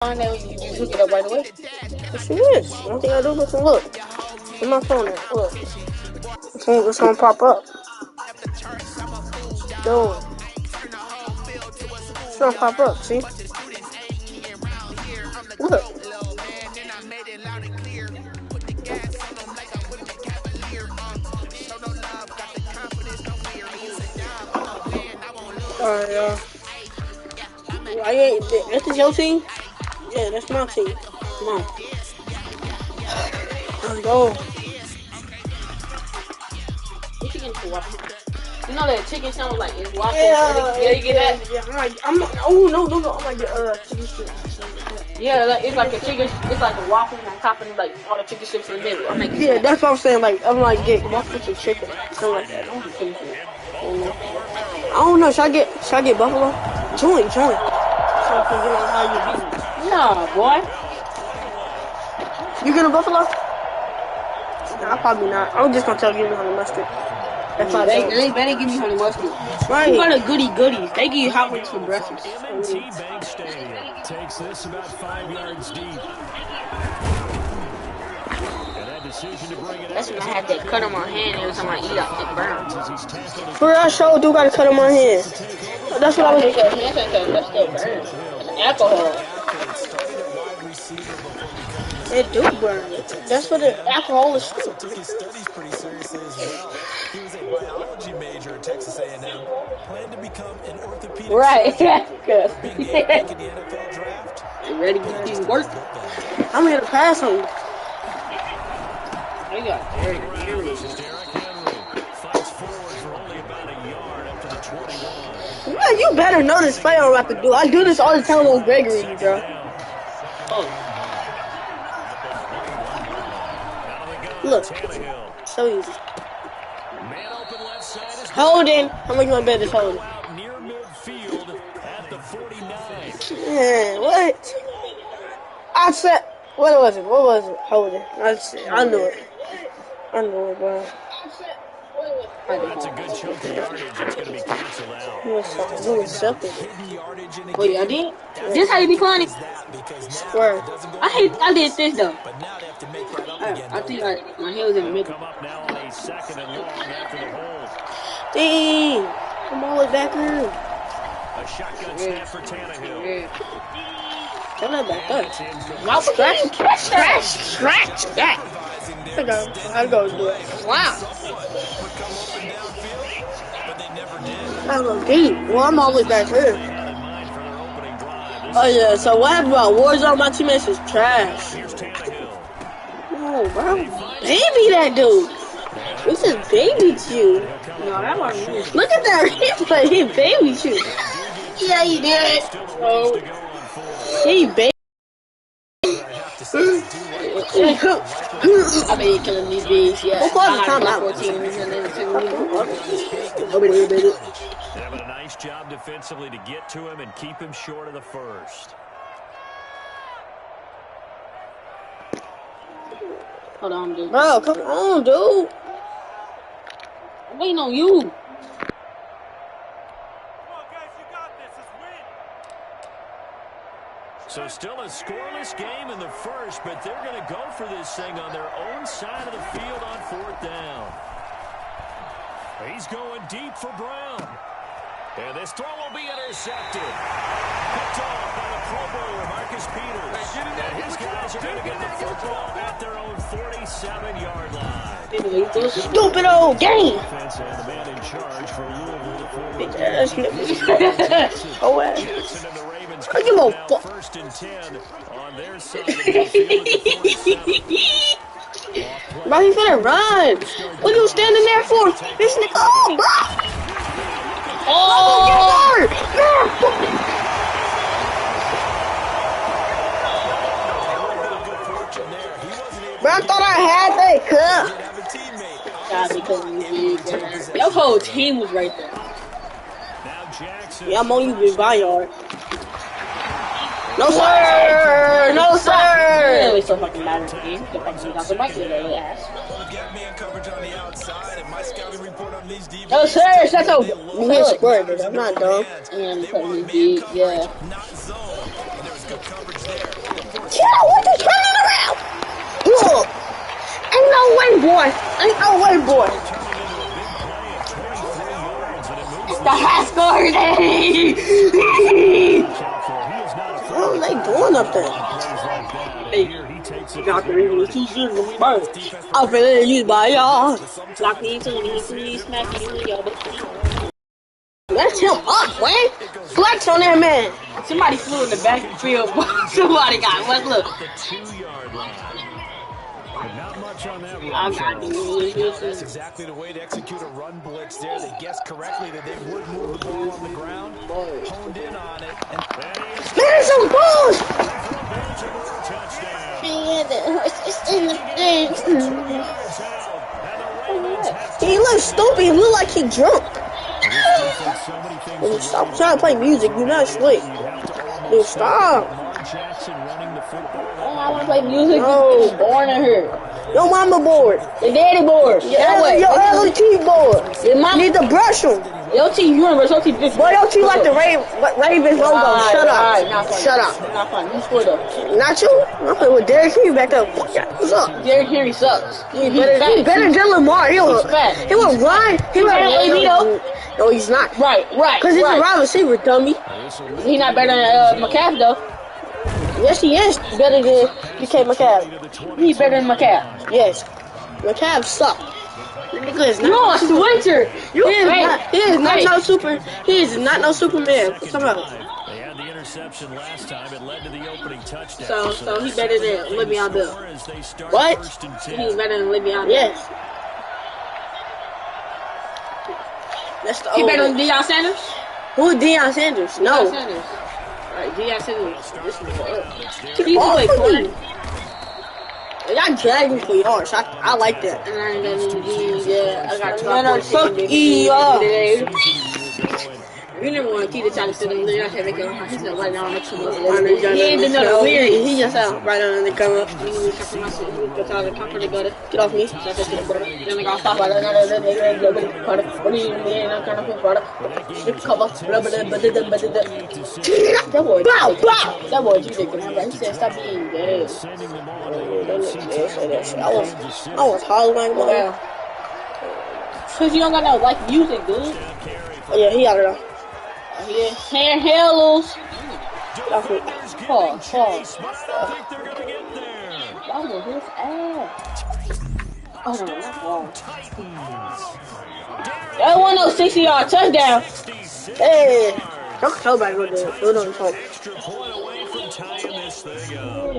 Find out you just hook it up right away. Yes, it is. The only thing I do is look. Where's my phone at? Look. It's gonna pop up. Dude. It's gonna pop up, see? Look. Alright, this is your team? Yeah, that's my team. Come on. Let's go. What chicken for watching? You know that chicken sounds like it's watching. Yeah, you get that? Yeah, I'm oh no, I'm like chicken strips. Yeah, like, it's like a chicken. It's like a waffle on top and like all the chicken strips in the middle. Yeah, that's what I'm saying. Like I'm like get waffles and chicken, something like that. I don't know. Should I get buffalo? Join. So I can get on how you beat. Nah, boy. You get a buffalo? Nah, probably not. I'm just gonna tell you honey mustard. That's how they better give me honey mustard. Right. You got a goodies. They give you hot wings for breakfast. M&T Bank Stadium takes this about 5 yards deep. That's when I have that cut on my hand every time I eat out. It burns. For I sure do gotta cut on my hand. That's what I was. That still burns. It's alcohol. It do burn. That's what the alcohol is. Took his studies pretty seriously as well. He was a biology major at Texas A&M. Planned to become an orthopedic right. surgeon. Good. Being able to make the NFL draft. Ready to do work. I'm here to pass on you. They got Derrick Henry. Fights forward for only about a yard up to the 21. Man, you better know this play I'm about to do. I do this all the time with Gregory, bro. Oh. Look. So easy. Holding. How much my bet is holding? Near midfield at the 49. Man, what? I said, what was it? Holding. I knew it. Bro. That's a good chunk of yardage. It's going to be canceled out. It was something. Wait, I did? This how you decline it? Where? I did this though. I think my heel was in the middle. Come up now on a 2nd and long after the hold. Dang. I'm all the way back here. A shotgun snap for Tannehill. Turn that back up. Wow, scratch that. I go do it. Wow. I go deep. Well, I'm all the way back here. Oh yeah, so what happened about Warzone? My teammates is trash. No, bro. Baby that dude. This is baby you. No, that wasn't me. Look at that replay. He babied you. Yeah, he did. Oh. He baby. I been killing these bees, yeah. Who called the timeout? 14 and then Having a nice job defensively to get to him and keep him short of the first. Hold on, dude. Bro, come on, dude. I'm waiting on you. So still a scoreless game in the first, but they're going to go for this thing on their own side of the field on 4th down. He's going deep for Brown. And this throw will be intercepted. Picked off by the Pro Bowler, Marcus Peters. And his guys are going to get the football at their own 47-yard line. Stupid old game. Offense and the man in charge for Louisville, the Oh, well. Jackson and the Ravens I give a fuck. 1st and 10 on their side of the field at the 47. Bro, he's gonna run. What are you standing there for? This nigga, oh, bro. Oh, get bro, I thought I had that cup. Your whole team was right there. Yeah, I'm on you with my yard. No, sir! No, sir! Really so fucking bad in the game. The fucking got the mic in their ass. No, sir! Shut up! You hit square, dude. I'm not dumb. And put me deep, yeah. Ain't no way, boy. The high score, What are they doing up there? Hey, got the ring with 2 shooting the bird. I'm finna use by y'all. Lock me into me, smack you, y'all. That's him up, man. Flex on that man. Somebody flew in the backfield. Somebody got one. Look. The 2-yard line. But not much on that run, I got Charles. That's exactly the way to execute a run blitz there. They guessed correctly that they would move the ball on the ground, honed in on it, and Man, some balls. He looks stupid. He look like he drunk. Dude, stop trying to play music. You're not slick. Dude, stop. I want to play music. No. It's boring in here. Your mama bored. Your daddy bored. That way. Your LT bored. Your mama Need to brush him. Your team universe. Your team bitch. Boy, your team like the Ravens logo. Shut up. Shut up. Not funny. You scored up. Not you. I'm playing with Derrick Henry back up. What's up? Derrick Henry sucks. He better than Lamar. He will run. He will AB though. No, he's not. Right. Because he's a wide receiver, dummy. He not better than McCaff though. Yes, he is better than DK McCaff. He's better than McCaff. Yes. McCaff suck. Nigga is not. No, Switzer. He is not no Superman. What's up? They had the interception last time. It led to the opening touchdown. So he's better than Le'Veon Bell. What? He's better than Le'Veon Bell. Yes. That's the He old better one. than Deion Sanders? Who is Deion Sanders? Deion No. Sanders. Alright, Deion Sanders. This is Keep play corner. Y'all dragging for yards. I like that. And I got Fuck You never want to keep the time to sit in there. I can't make it. He's not right now next to me. He He ain't done nothing weird. He just right on the come up. Get off me. Then I got stopped by the that boy. Bow, bow. That boy, you did good. He said, "Stop being gay." I was hollering. Cause you don't got no like music, dude. Oh yeah, he out of there. Yeah, hair loose. Get off me. Pause. That was his ass. Oh no, not ball. That one 60-yard touchdown. Hey, don't tell me go there. Do it on the phone. Extra point away from tying this thing up.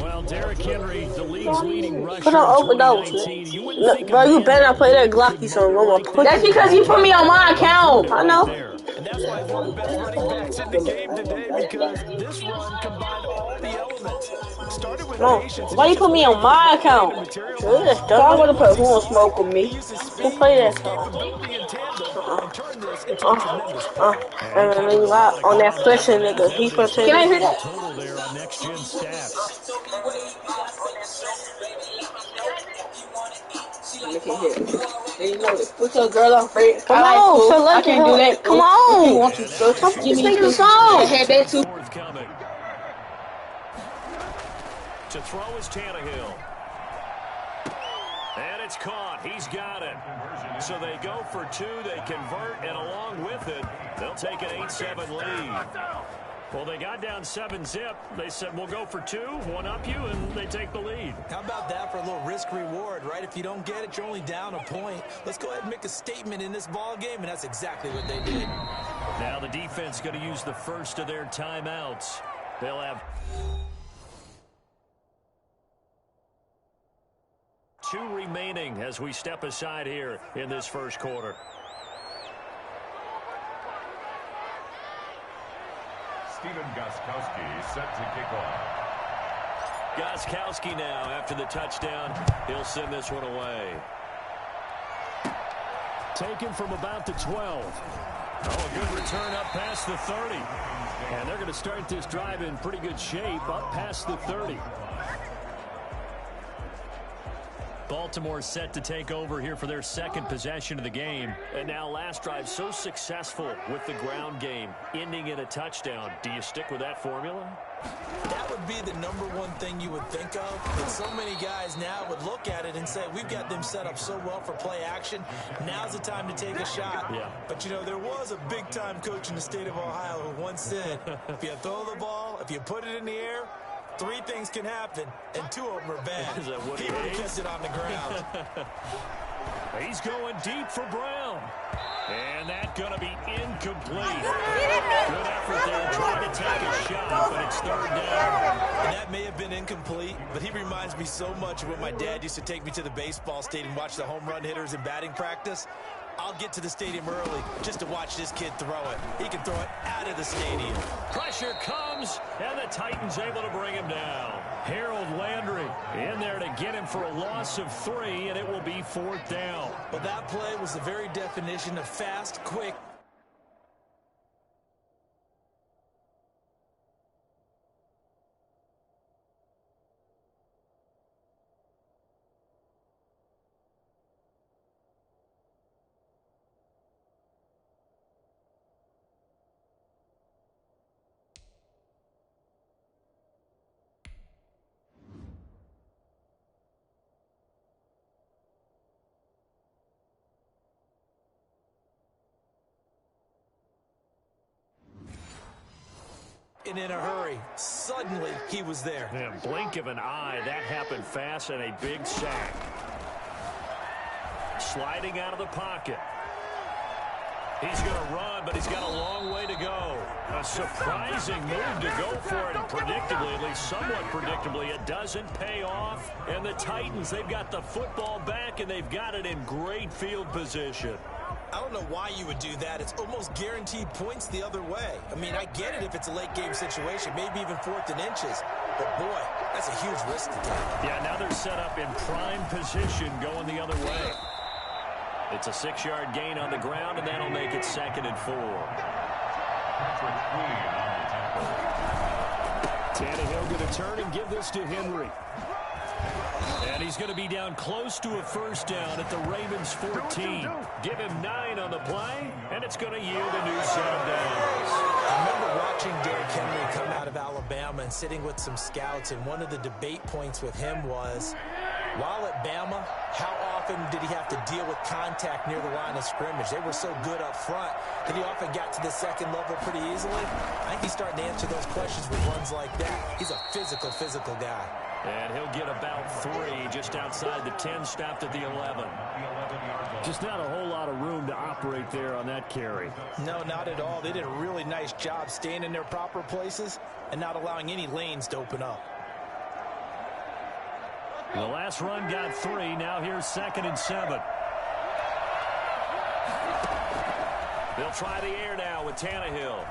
Well, Derrick Henry, the league's leading rusher. Put on open doors. Bro, you better not play that Glocky song. I'm gonna put That's because you put me on my account. I know. And that's why one of the best running backs in the game today, because this run combined all the elements. Started with patience. Why you put me on my account? I would have put who won't smoke with me. Who play that song? And then you got on that flexing nigga. He for Can I hear that? Total there on next gen stats. Put your girl on free. Come on, so I can't do that. Come on. You want to so Come give me sing the song. I had that too. Forthcoming. To throw is Tannehill. And it's caught. He's got it. So they go for 2. They convert, and along with it, they'll take an 8-7 lead. Well, they got down 7-zip. They said, we'll go for 2, one up you, and they take the lead. How about that for a little risk-reward, right? If you don't get it, you're only down a point. Let's go ahead and make a statement in this ball game, and that's exactly what they did. Now the defense going to use the first of their timeouts. They'll have 2 remaining as we step aside here in this first quarter. Steven Gostkowski set to kick off. Gostkowski now after the touchdown. He'll send this one away. Taken from about the 12. Oh, a good return up past the 30. And they're going to start this drive in pretty good shape up past the 30. Baltimore set to take over here for their second possession of the game. And now last drive so successful with the ground game, ending in a touchdown. Do you stick with that formula? That would be the number one thing you would think of. But so many guys now would look at it and say, we've got them set up so well for play action. Now's the time to take a shot. Yeah. But, you know, there was a big-time coach in the state of Ohio who once said, if you throw the ball, if you put it in the air, 3 things can happen, and 2 of them are bad. Is that what he would have kept it on the ground. He's going deep for Brown. And that's going to be incomplete. Good effort there trying to take a shot, but it's 3rd down. And that may have been incomplete, but he reminds me so much of when my dad used to take me to the baseball stadium, watch the home run hitters in batting practice. I'll get to the stadium early just to watch this kid throw it. He can throw it out of the stadium. Pressure comes, and the Titans able to bring him down. Harold Landry in there to get him for a loss of 3, and it will be 4th down. Well, that play was the very definition of fast, quick. And in a hurry, suddenly he was there. In a blink of an eye, that happened fast, and a big sack. Sliding out of the pocket. He's going to run, but he's got a long way to go. A surprising move to go for it, and predictably, at least somewhat predictably, it doesn't pay off. And the Titans, they've got the football back, and they've got it in great field position. I don't know why you would do that. It's almost guaranteed points the other way. I mean, I get it if it's a late game situation, maybe even 4th and inches. But, boy, that's a huge risk to take. Yeah, now they're set up in prime position going the other way. It's a 6-yard gain on the ground, and that'll make it 2nd and 4. Tannehill going to turn and give this to Henry. And he's going to be down close to a 1st down at the Ravens 14. Give him 9 on the play, and it's going to yield a new set of downs. I remember watching Derrick Henry come out of Alabama and sitting with some scouts, and one of the debate points with him was, while at Bama, how often did he have to deal with contact near the line of scrimmage? They were so good up front that he often got to the 2nd level pretty easily. I think he's starting to answer those questions with runs like that. He's a physical guy. And he'll get about 3 just outside the 10, stopped at the 11. Just not a whole lot of room to operate there on that carry. No, not at all. They did a really nice job staying in their proper places and not allowing any lanes to open up. The last run got 3. Now here's 2nd and 7. They'll try the air now with Tannehill.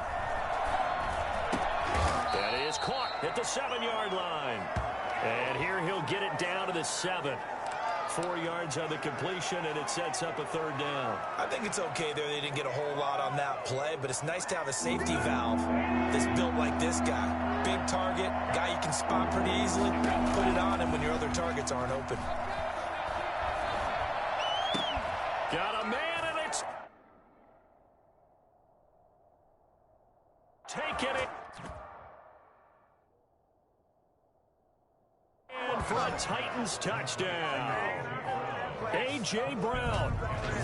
That is caught at the 7-yard line. And here he'll get it down to the 7. 4 yards on the completion, and it sets up a 3rd down. I think it's okay there. They didn't get a whole lot on that play, but it's nice to have a safety valve that's built like this guy. Big target, guy you can spot pretty easily. Put it on him when your other targets aren't open. Got a man, and it's taking it. And for a Titans touchdown. A.J. Brown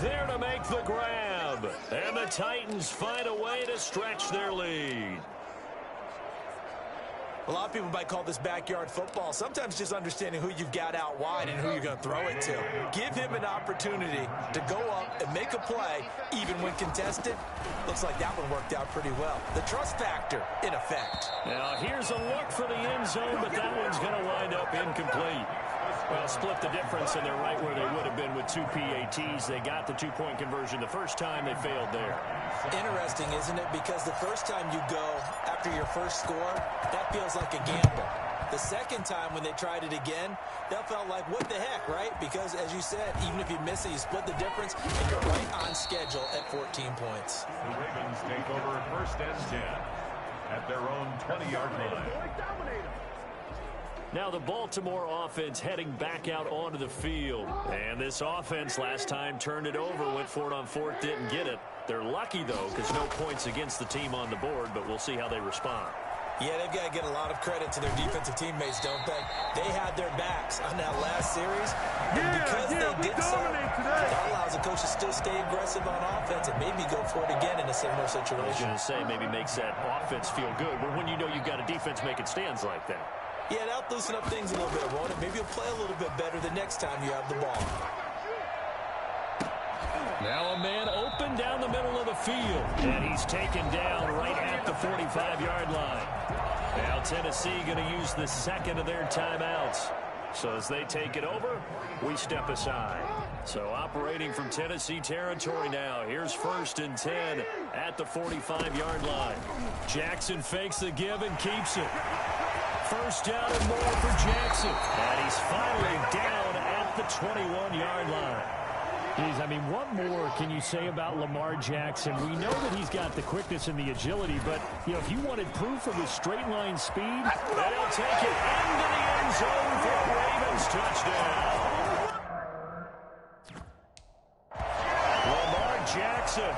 there to make the grab. And the Titans find a way to stretch their lead. A lot of people might call this backyard football. Sometimes just understanding who you've got out wide and who you're going to throw it to. Give him an opportunity to go up and make a play, even when contested. Looks like that one worked out pretty well. The trust factor, in effect. Now, here's a look for the end zone, but that one's going to wind up incomplete. Well, split the difference, and they're right where they would have been with 2 PATs. They got the 2-point conversion the first time. They failed there. Interesting, isn't it? Because the first time you go after your first score, that feels like a gamble. The second time when they tried it again, that felt like, what the heck, right? Because, as you said, even if you miss it, you split the difference, and you're right on schedule at 14 points. The Ravens take over 1st and 10 at their own 20-yard line. Now the Baltimore offense heading back out onto the field. And this offense last time turned it over, went for it on fourth, didn't get it. They're lucky, though, because no points against the team on the board, but we'll see how they respond. Yeah, they've got to get a lot of credit to their defensive teammates, don't they? They had their backs on that last series. And because they did so, that allows the coach to still stay aggressive on offense and maybe go for it again in a similar situation. I was going to say, maybe makes that offense feel good, but when you know you've got a defense making stands like that. Yeah, that'll loosen up things a little bit, won't it? Maybe you'll play a little bit better the next time you have the ball. Now a man open down the middle of the field. And he's taken down right at the 45-yard line. Now Tennessee going to use the second of their timeouts. So as they take it over, we step aside. So operating from Tennessee territory now. Here's 1st and 10 at the 45-yard line. Jackson fakes the give and keeps it. First down and more for Jackson. And he's finally down at the 21-yard line. Geez, I mean, what more can you say about Lamar Jackson? We know that he's got the quickness and the agility, but, you know, if you wanted proof of his straight line speed, they'll take it into the end zone for a Ravens touchdown. Lamar Jackson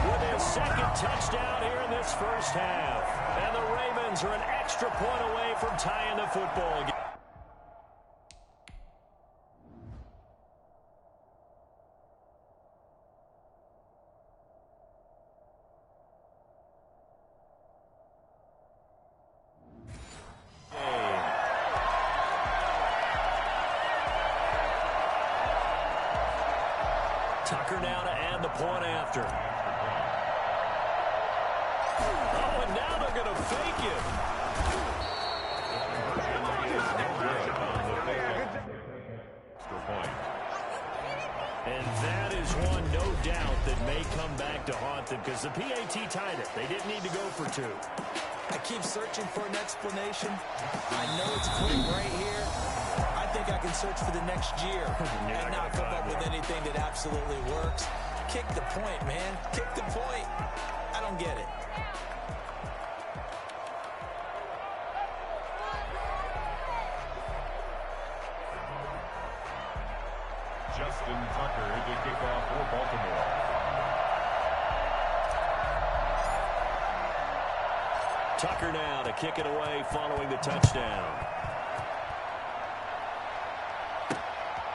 with his second touchdown here in this first half. And the Ravens are an extra point away from tying the football game. Tucker now to add the point after. Oh, and now they're going to fake it. And that is one, no doubt, that may come back to haunt them because the PAT tied it. They didn't need to go for two. I keep searching for an explanation. I know it's quick right here. I think I can search for the next year and not come up with anything that absolutely works. Kick the point, man. Kick the point. I don't get it. Justin Tucker to kick off for Baltimore. Tucker now to kick it away following the touchdown.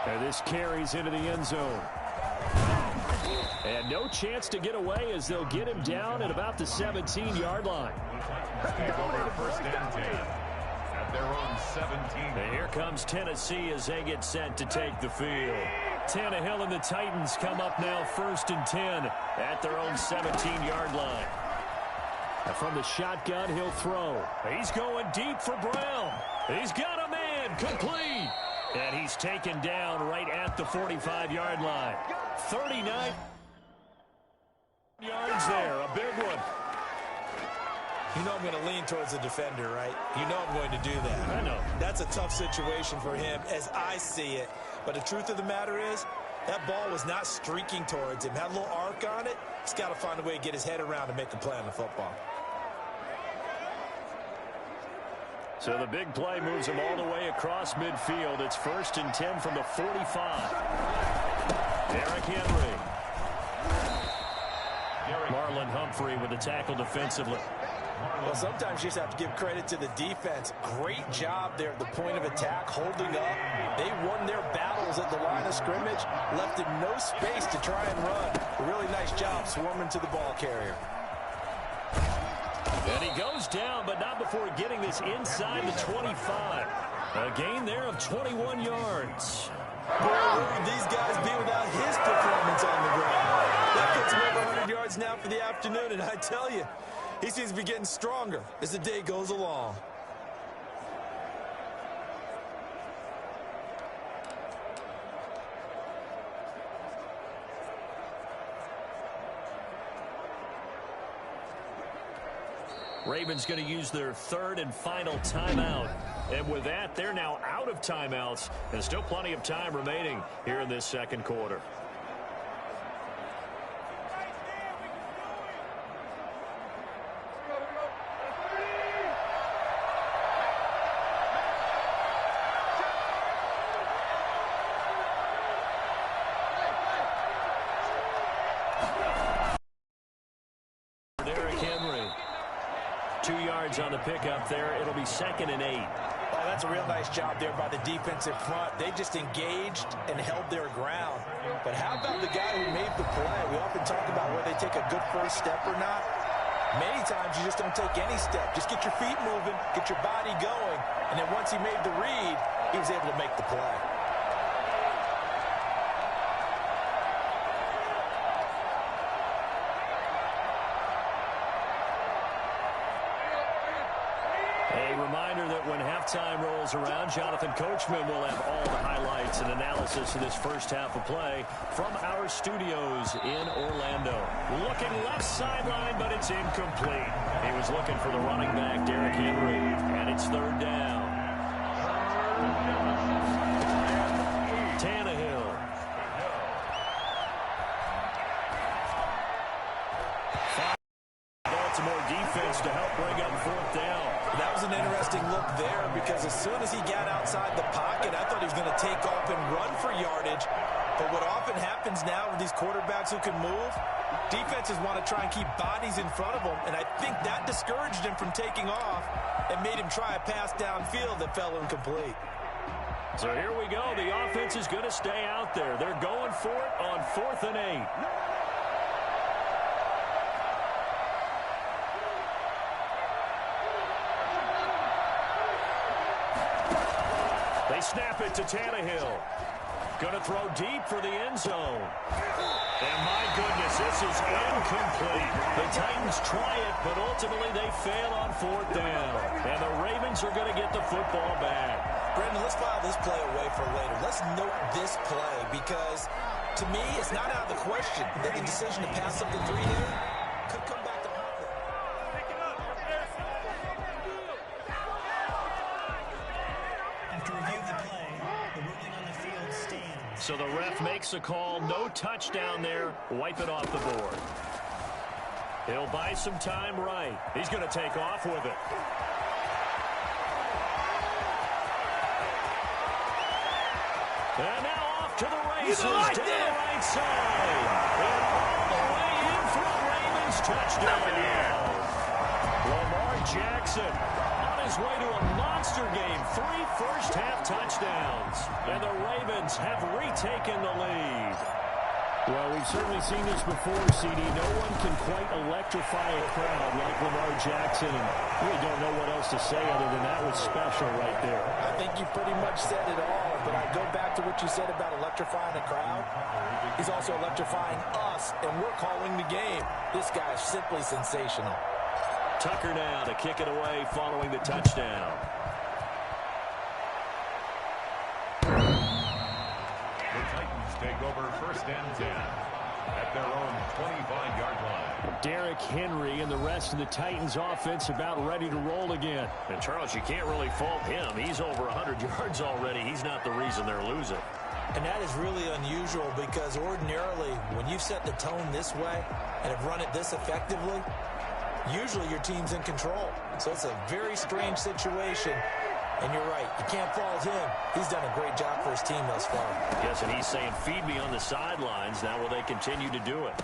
And this carries into the end zone. And no chance to get away as they'll get him down at about the 17-yard line. Take over 1st and 10 at their own 17. And here comes Tennessee as they get set to take the field. Tannehill and the Titans come up now 1st and 10 at their own 17-yard line. And from the shotgun, he'll throw. He's going deep for Brown. He's got a man complete. And he's taken down right at the 45-yard line. 39 yards there, a big one. You know I'm going to lean towards the defender, right? You know I'm going to do that. I know. That's a tough situation for him as I see it. But the truth of the matter is, that ball was not streaking towards him. Had a little arc on it. He's got to find a way to get his head around and make a play on the football. So the big play moves him all the way across midfield. It's 1st and 10 from the 45. Derrick Henry. Marlon Humphrey with the tackle defensively. Well, sometimes you just have to give credit to the defense. Great job there at the point of attack, holding up. They won their battles at the line of scrimmage, left him no space to try and run. A really nice job swarming to the ball carrier. And he goes down, but not before getting this inside the 25. A gain there of 21 yards. Boy, where would these guys be without his performance on the ground? That puts him over 100 yards now for the afternoon, and I tell you, he seems to be getting stronger as the day goes along. Ravens going to use their 3rd and final timeout. And with that, they're now out of timeouts. And still plenty of time remaining here in this second quarter. yards on the pickup there. It'll be 2nd and 8. Oh, that's a real nice job there by the defensive front. They just engaged and held their ground. But how about the guy who made the play? We often talk about whether they take a good first step or not. Many times you just don't take any step. Just get your feet moving, get your body going, and then once he made the read, he was able to make the play. A reminder that when halftime rolls around, Jonathan Coachman will have all the highlights and analysis of this first half of play from our studios in Orlando. Looking left sideline, but it's incomplete. He was looking for the running back, Derrick Henry, and it's 3rd down. Tannehill. Baltimore defense to help bring up 4th down. That was an interesting look there because as soon as he got outside the pocket, I thought he was going to take off and run for yardage. But what often happens now with these quarterbacks who can move, defenses want to try and keep bodies in front of them, and I think that discouraged him from taking off and made him try a pass downfield that fell incomplete. So here we go. The offense is going to stay out there. They're going for it on 4th and 8. They snap it to Tannehill. Going to throw deep for the end zone. And my goodness, this is incomplete. The Titans try it, but ultimately they fail on 4th down. And the Ravens are going to get the football back. Brandon, let's file this play away for later. Let's note this play because, to me, it's not out of the question that the decision to pass up the 3 here could come back to haunt them. After reviewing the play, the ruling on the field stands. So the ref makes a call. No touchdown there. Wipe it off the board. He'll buy some time right. He's going to take off with it. And now off to the races to the right side. And all the way in for a Ravens touchdown. Lamar Jackson on his way to a monster game. 3 first-half touchdowns. And the Ravens have retaken the lead. Well, we've certainly seen this before, CD. No one can quite electrify a crowd like Lamar Jackson. And really don't know what else to say other than that was special right there. I think you pretty much said it all, but I go back to what you said about electrifying a crowd. He's also electrifying us, and we're calling the game. This guy's simply sensational. Tucker now to kick it away following the touchdown. Take over 1st and 10 at their own 25-yard line. Derrick Henry and the rest of the Titans offense about ready to roll again. And Charles, you can't really fault him. He's over 100 yards already. He's not the reason they're losing. And that is really unusual because ordinarily when you set the tone this way and have run it this effectively, usually your team's in control. So it's a very strange situation. And you're right. You can't fault him. He's done a great job for his team thus far. Yes, and he's saying, feed me on the sidelines. Now will they continue to do it?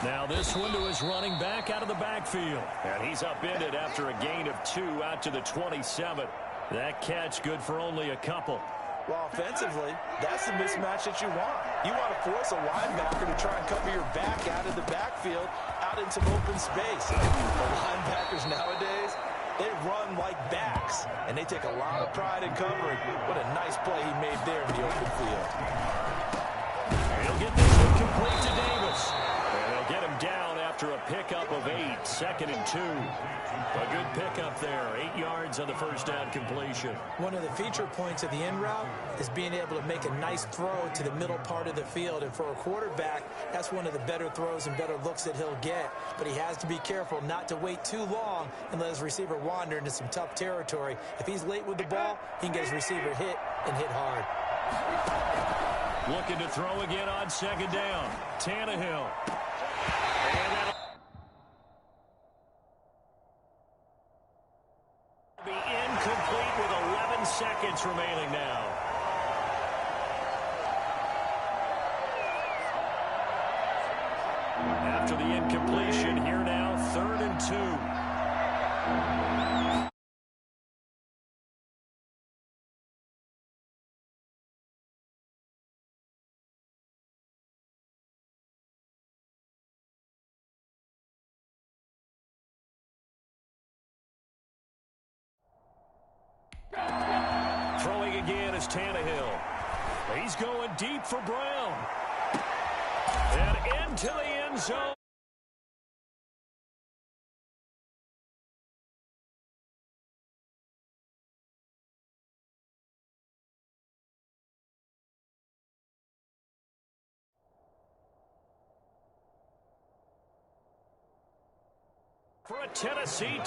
Now this one to his running back out of the backfield. And he's upended after a gain of 2 out to the 27. That catch good for only a couple. Well, offensively, that's the mismatch that you want. You want to force a linebacker to try and cover your back out of the backfield, out in some open space. The linebackers nowadays, they run like backs, and they take a lot of pride in covering. What a nice play he made there in the open field. He'll get this one complete to Davis. And they'll get him down after a pickup of 8, 2nd and 2. A good pickup there, 8 yards on the first down completion. One of the feature points of the in route is being able to make a nice throw to the middle part of the field. And for a quarterback, that's one of the better throws and better looks that he'll get. But he has to be careful not to wait too long and let his receiver wander into some tough territory. If he's late with the ball, he can get his receiver hit and hit hard. Looking to throw again on 2nd down. Tannehill. Be incomplete with 11 seconds remaining now. After the incompletion, here now, 3rd and 2. Throwing again is Tannehill. He's going deep for Brown. And into the end zone. For a Tennessee